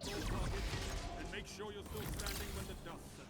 Execute all targets, and make sure you're still standing when the dust settles.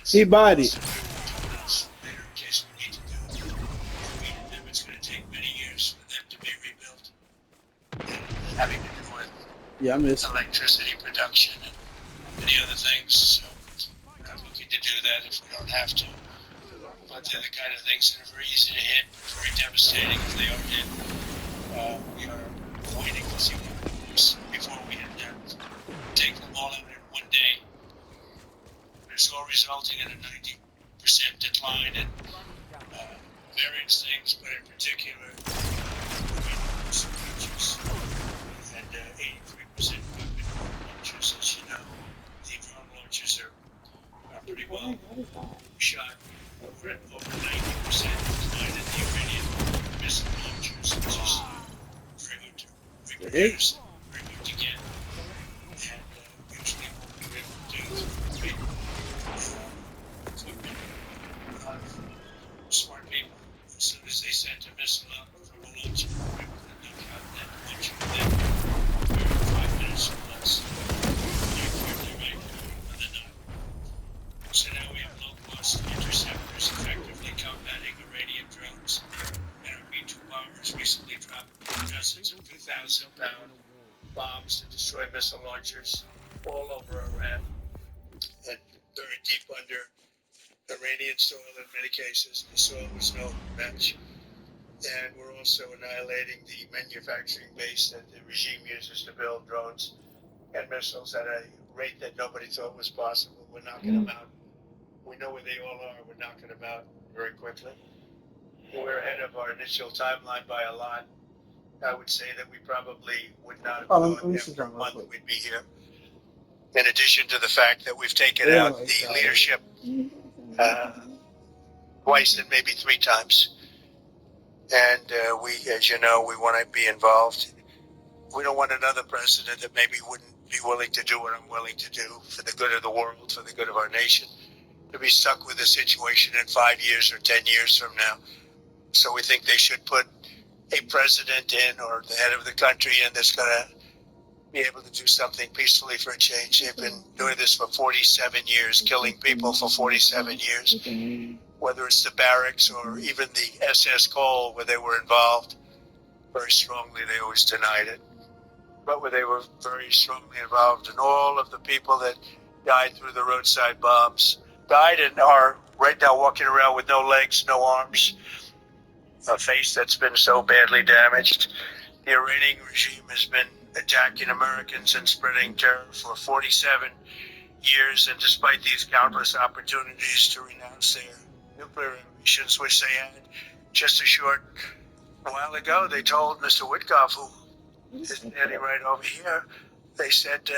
He bodied. Later, in case we need to do them, it's going to take many years for them to be rebuilt. Having to do with Yeah, I miss. electricity production and many other things. So I'm looking to do that if we don't have to. But they're the kind of things that are very easy to hit, very devastating if they are hit. We are waiting to see what happens before we can take them all out in one day. It's all resulting in a 90% decline in various things, but in particular, launchers and 83% weapon launchers. As you know, the drone launchers are pretty well shot. Over 90% decline in the Iranian missile launchers, which is very hard to reproduce, very hard to get, and usually what we were able to do through equipment of smart people. As soon as they sent a missile up from a launcher, we were able to knock out that launcher within 5 minutes or less. Accurately right on the dot. So now we have low-cost interceptors effectively combating Iranian drones. And our B-2 bombers recently dropped dozens of 2,000-pound bombs to destroy missile launchers all over Iran and very deep under Iranian soil in many cases. The soil was no match. And we're also annihilating the manufacturing base that the regime uses to build drones and missiles at a rate that nobody thought was possible. We're knocking them out. We know where they all are. We're knocking them out very quickly. We're ahead of our initial timeline by a lot. I would say that we probably would not have thought after a month we'd be here. In addition to the fact that we've taken out the leadership twice and maybe 3 times. And we, as you know, we want to be involved. We don't want another president that maybe wouldn't be willing to do what I'm willing to do for the good of the world, for the good of our nation, to be stuck with a situation in 5 years or 10 years from now. So we think they should put a president in, or the head of the country in, that's going to be able to do something peacefully for a change. They've been doing this for 47 years, killing people for 47 years, whether it's the barracks or even the SS Cole, where they were involved very strongly. They always denied it, but where they were very strongly involved. And all of the people that died through the roadside bombs died and are right now walking around with no legs, no arms, a face that's been so badly damaged. The Iranian regime has been attacking Americans and spreading terror for 47 years, and despite these countless opportunities to renounce their nuclear ambitions, which they had just a short while ago, they told Mr. Witkoff, who is standing right over here, they said,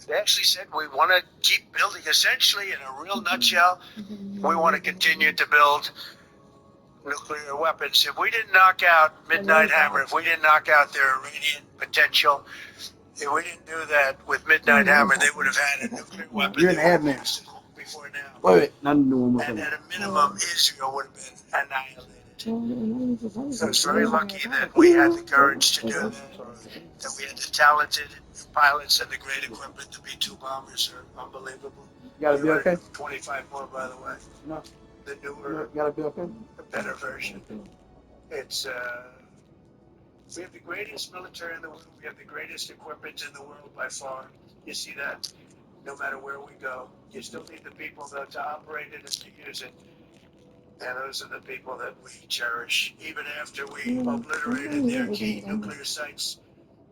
they actually said, we want to keep building, essentially, in a real nutshell, we want to continue to build nuclear weapons. If we didn't knock out Midnight Hammer, if we didn't knock out their Iranian potential, if we didn't do that with Midnight Hammer, they would have had a nuclear weapon. You're an admin. Before now. Wait, nothing doing And at a minimum, Israel would have been annihilated. So it's very lucky that we had the courage to do that we had the talented pilots and the great equipment. The B-2 bombers are unbelievable. You gotta be okay? 25 more, by the way. No. The newer, You gotta be okay? the better version. It's, we have the greatest military in the world. We have the greatest equipment in the world by far. You see that no matter where we go. You still need the people, though, to operate it and to use it. And those are the people that we cherish. Even after we obliterated their key nuclear sites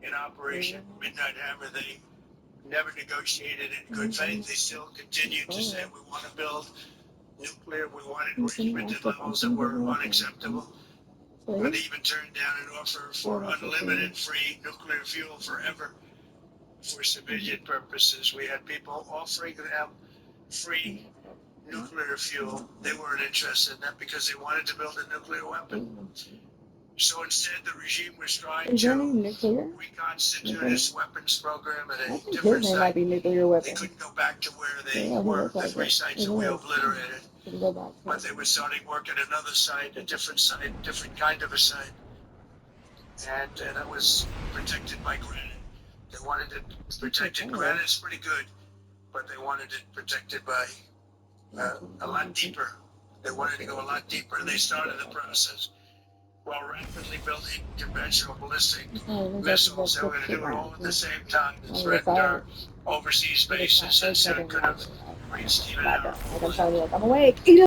in Operation Midnight Hammer, they never negotiated in good faith. They still continued to say, we want to build nuclear. We want enrichment at levels that were unacceptable. But they even turned down an offer for unlimited free nuclear fuel forever for civilian purposes. We had people offering them free nuclear fuel. They weren't interested in that because they wanted to build a nuclear weapon. So instead, the regime was trying to reconstitute its weapons program at a different site. They couldn't go back to where they were, the 3 sites that we obliterated. But they were starting work at another site, a different kind of a site. And that was protected by granite. They wanted to protect it. Granite is pretty good, but they wanted it protected by a lot deeper. They wanted to go a lot deeper. They started the process while rapidly building conventional ballistic missiles. They were going to do it all at the same time to threaten our overseas bases, and so it could have reached even our I'm awake.